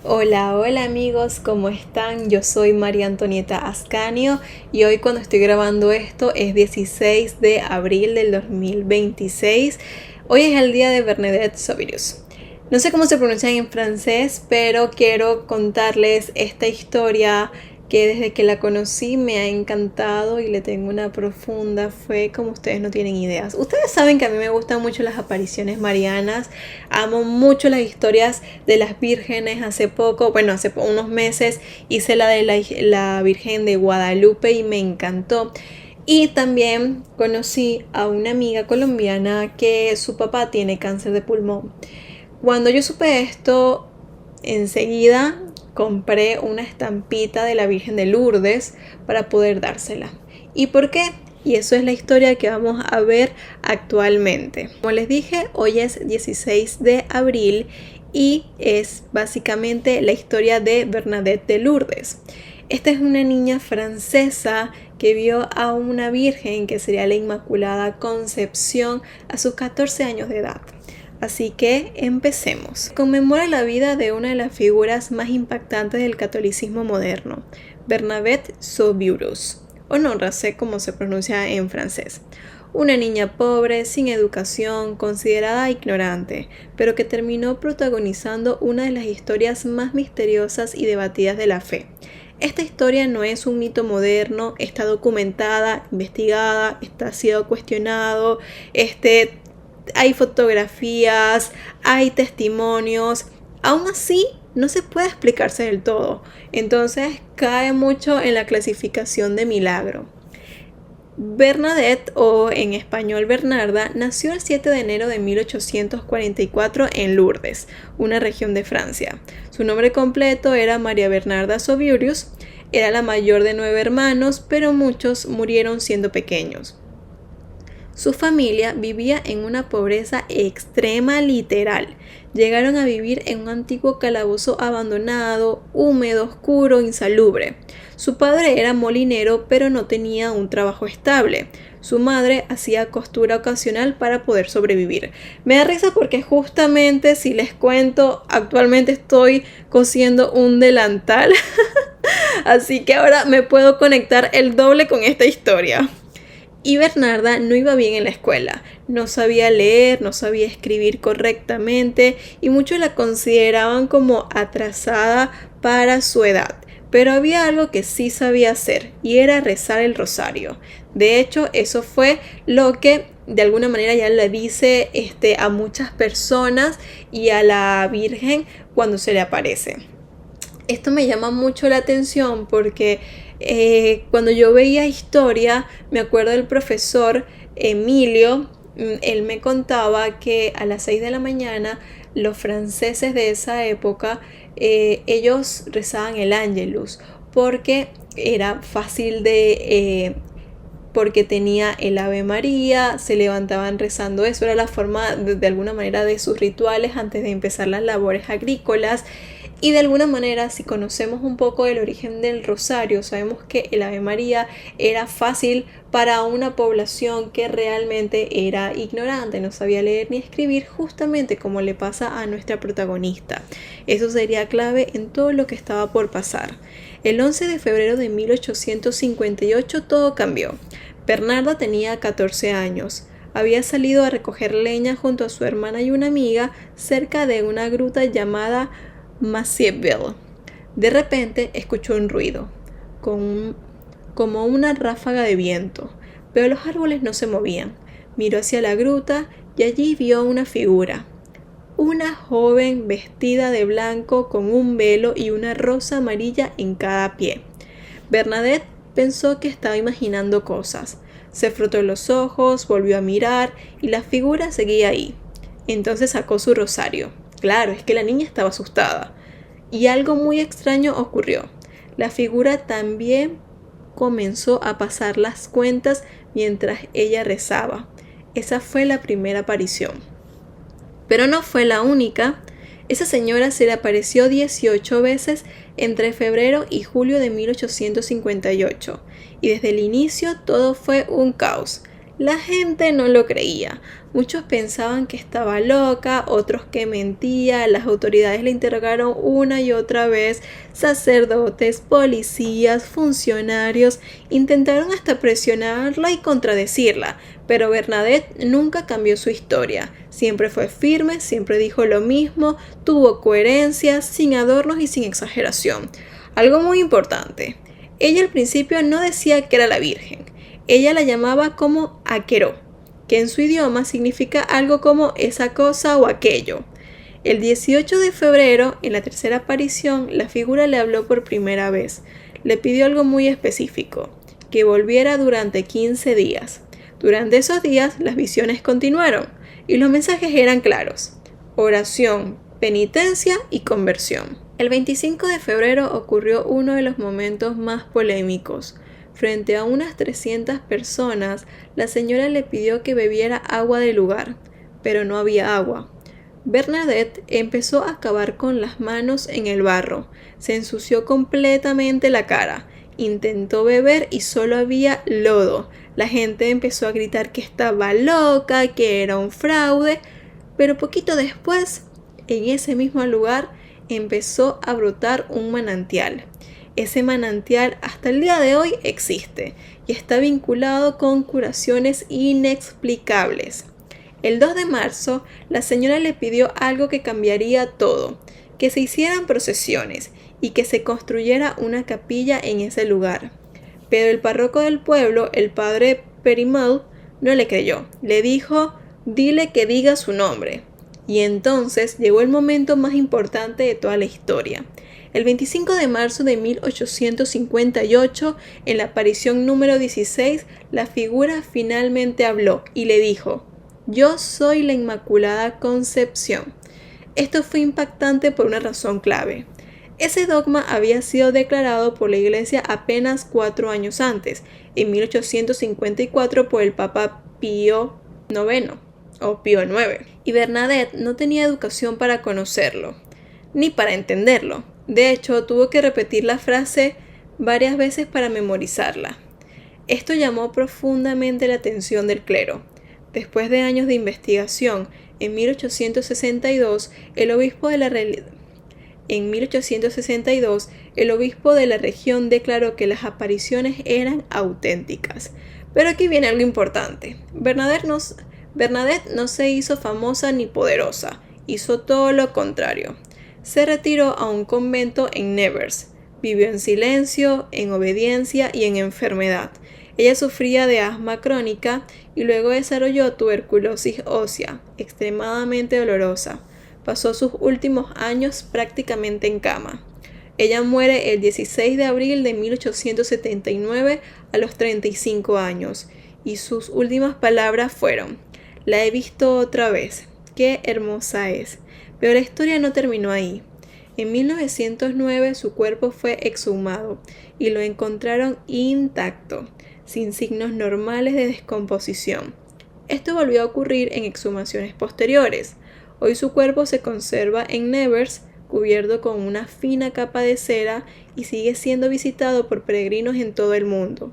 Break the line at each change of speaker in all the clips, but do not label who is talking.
Hola, hola amigos, ¿cómo están? Yo soy María Antonieta Ascanio y hoy cuando estoy grabando esto es 16 de abril del 2026. Hoy es el día de Bernadette Sorbirius. No sé cómo se pronuncia en francés, pero quiero contarles esta historia que desde que la conocí me ha encantado y le tengo una profunda fe como ustedes no tienen ideas. Ustedes saben que a mí me gustan mucho las apariciones marianas, amo mucho las historias de las vírgenes. Hace poco, bueno, hace unos meses hice la de la Virgen de Guadalupe y me encantó. Y también conocí a una amiga colombiana que su papá tiene cáncer de pulmón. Cuando yo supe esto, enseguida compré una estampita de la Virgen de Lourdes para poder dársela. ¿Y por qué? Y eso es la historia que vamos a ver actualmente. Como les dije, hoy es 16 de abril y es básicamente la historia de Bernadette de Lourdes. Esta es una niña francesa que vio a una virgen que sería la Inmaculada Concepción a sus 14 años de edad. Así que empecemos. Conmemora la vida de una de las figuras más impactantes del catolicismo moderno, Bernadette Soubirous, o no sé cómo se pronuncia en francés. Una niña pobre, sin educación, considerada ignorante, pero que terminó protagonizando una de las historias más misteriosas y debatidas de la fe. Esta historia no es un mito moderno, está documentada, investigada, ha sido cuestionado, hay fotografías, hay testimonios. Aún así, no se puede explicarse del todo. Entonces, cae mucho en la clasificación de milagro. Bernadette, o en español Bernarda, nació el 7 de enero de 1844 en Lourdes, una región de Francia. Su nombre completo era María Bernarda Soubirous. Era la mayor de 9 hermanos, pero muchos murieron siendo pequeños. Su familia vivía en una pobreza extrema literal. Llegaron a vivir en un antiguo calabozo abandonado, húmedo, oscuro, insalubre. Su padre era molinero, pero no tenía un trabajo estable. Su madre hacía costura ocasional para poder sobrevivir. Me da risa porque justamente, si les cuento, actualmente estoy cosiendo un delantal. Así que ahora me puedo conectar el doble con esta historia. Y Bernarda no iba bien en la escuela, no sabía leer, no sabía escribir correctamente y muchos la consideraban como atrasada para su edad. Pero había algo que sí sabía hacer y era rezar el rosario. De hecho, eso fue lo que de alguna manera ya le dice a muchas personas y a la Virgen cuando se le aparece. Esto me llama mucho la atención porque cuando yo veía historia, me acuerdo del profesor Emilio. Él me contaba que a las 6 de la mañana los franceses de esa época, ellos rezaban el Ángelus porque era fácil porque tenía el Ave María, se levantaban rezando eso, era la forma de alguna manera de sus rituales antes de empezar las labores agrícolas. Y de alguna manera, si conocemos un poco del origen del rosario, sabemos que el Ave María era fácil para una población que realmente era ignorante, no sabía leer ni escribir, justamente como le pasa a nuestra protagonista. Eso sería clave en todo lo que estaba por pasar. El 11 de febrero de 1858 todo cambió. Bernarda tenía 14 años. Había salido a recoger leña junto a su hermana y una amiga cerca de una gruta llamada Massieville. De repente escuchó un ruido, como una ráfaga de viento, pero los árboles no se movían. Miró hacia la gruta y allí vio una figura. Una joven vestida de blanco con un velo y una rosa amarilla en cada pie. Bernadette pensó que estaba imaginando cosas. Se frotó los ojos, volvió a mirar y la figura seguía ahí. Entonces sacó su rosario. Claro, es que la niña estaba asustada. Y algo muy extraño ocurrió. La figura también comenzó a pasar las cuentas mientras ella rezaba. Esa fue la primera aparición. Pero no fue la única. Esa señora se le apareció 18 veces entre febrero y julio de 1858. Y desde el inicio todo fue un caos. La gente no lo creía. Muchos pensaban que estaba loca, otros que mentía. Las autoridades la interrogaron una y otra vez. Sacerdotes, policías, funcionarios intentaron hasta presionarla y contradecirla, pero Bernadette nunca cambió su historia. Siempre fue firme, siempre dijo lo mismo, tuvo coherencia, sin adornos y sin exageración. Algo muy importante. Ella al principio no decía que era la Virgen. Ella la llamaba como Aqueró, que en su idioma significa algo como esa cosa o aquello. El 18 de febrero, en la tercera aparición, la figura le habló por primera vez. Le pidió algo muy específico, que volviera durante 15 días. Durante esos días, las visiones continuaron, y los mensajes eran claros: oración, penitencia y conversión. El 25 de febrero ocurrió uno de los momentos más polémicos. Frente a unas 300 personas, la señora le pidió que bebiera agua del lugar, pero no había agua. Bernadette empezó a cavar con las manos en el barro, se ensució completamente la cara, intentó beber y solo había lodo. La gente empezó a gritar que estaba loca, que era un fraude, pero poquito después, en ese mismo lugar, empezó a brotar un manantial. Ese manantial hasta el día de hoy existe y está vinculado con curaciones inexplicables. El 2 de marzo, la señora le pidió algo que cambiaría todo: que se hicieran procesiones y que se construyera una capilla en ese lugar. Pero el párroco del pueblo, el padre Perimal, no le creyó. Le dijo: dile que diga su nombre. Y entonces llegó el momento más importante de toda la historia. El 25 de marzo de 1858, en la aparición número 16, la figura finalmente habló y le dijo: yo soy la Inmaculada Concepción. Esto fue impactante por una razón clave. Ese dogma había sido declarado por la Iglesia apenas 4 años antes, en 1854, por el Papa Pío IX o Pío IX, y Bernadette no tenía educación para conocerlo, ni para entenderlo. De hecho, tuvo que repetir la frase varias veces para memorizarla. Esto llamó profundamente la atención del clero. Después de años de investigación, en 1862, el obispo de la región declaró que las apariciones eran auténticas. Pero aquí viene algo importante. Bernadette no se hizo famosa ni poderosa, hizo todo lo contrario. Se retiró a un convento en Nevers. Vivió en silencio, en obediencia y en enfermedad. Ella sufría de asma crónica y luego desarrolló tuberculosis ósea, extremadamente dolorosa. Pasó sus últimos años prácticamente en cama. Ella muere el 16 de abril de 1879 a los 35 años, y sus últimas palabras fueron: la he visto otra vez, qué hermosa es. Pero la historia no terminó ahí. En 1909 su cuerpo fue exhumado y lo encontraron intacto, sin signos normales de descomposición. Esto volvió a ocurrir en exhumaciones posteriores. Hoy su cuerpo se conserva en Nevers, cubierto con una fina capa de cera, y sigue siendo visitado por peregrinos en todo el mundo.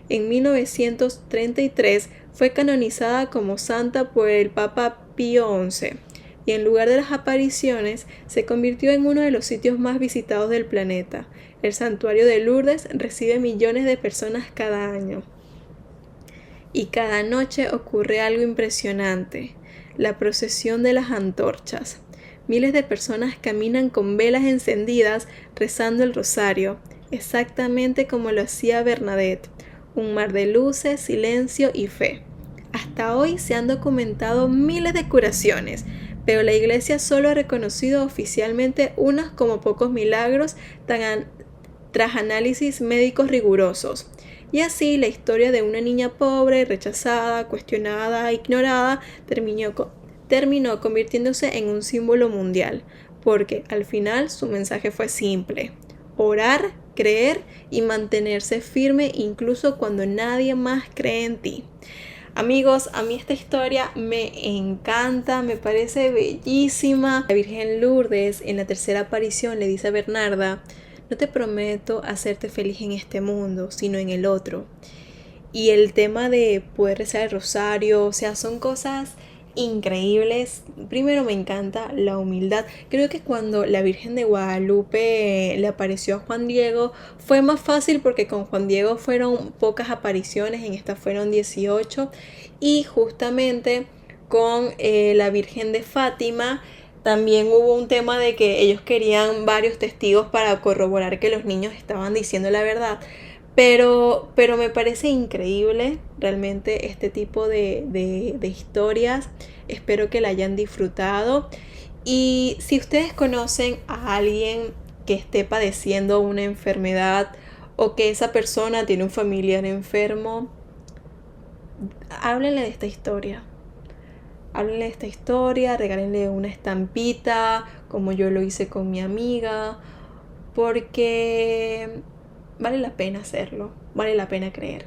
En 1933 fue canonizada como santa por el Papa Pío XI, y en lugar de las apariciones se convirtió en uno de los sitios más visitados del planeta. El santuario de Lourdes recibe millones de personas cada año. Y cada noche ocurre algo impresionante: la procesión de las antorchas. Miles de personas caminan con velas encendidas rezando el rosario, exactamente como lo hacía Bernadette. Un mar de luces, silencio y fe. Hasta hoy se han documentado miles de curaciones, pero la Iglesia solo ha reconocido oficialmente unos como pocos milagros tras análisis médicos rigurosos. Y así la historia de una niña pobre, rechazada, cuestionada, ignorada, terminó convirtiéndose en un símbolo mundial, porque al final su mensaje fue simple: orar, creer y mantenerse firme incluso cuando nadie más cree en ti. Amigos, a mí esta historia me encanta, me parece bellísima. La Virgen Lourdes en la tercera aparición le dice a Bernarda: no te prometo hacerte feliz en este mundo, sino en el otro. y el tema de poder rezar el rosario, o sea, son cosas increíbles. Primero me encanta la humildad. Creo que cuando la Virgen de Guadalupe le apareció a Juan Diego fue más fácil porque con Juan Diego fueron pocas apariciones, en esta fueron 18 y justamente con la Virgen de Fátima también hubo un tema de que ellos querían varios testigos para corroborar que los niños estaban diciendo la verdad. Pero me parece increíble realmente este tipo de historias. Espero que la hayan disfrutado. Y si ustedes conocen a alguien que esté padeciendo una enfermedad o que esa persona tiene un familiar enfermo, háblenle de esta historia. Háblenle de esta historia, regálenle una estampita, como yo lo hice con mi amiga, porque vale la pena hacerlo, vale la pena creer.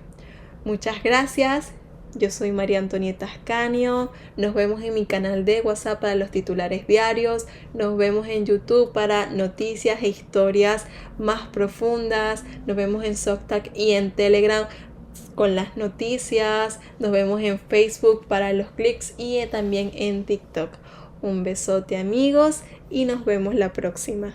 Muchas gracias. Yo soy María Antonieta Ascanio. Nos vemos en mi canal de WhatsApp para los titulares diarios. Nos vemos en YouTube para noticias e historias más profundas. Nos vemos en Substack y en Telegram con las noticias. Nos vemos en Facebook para los clics y también en TikTok. Un besote, amigos, y nos vemos la próxima.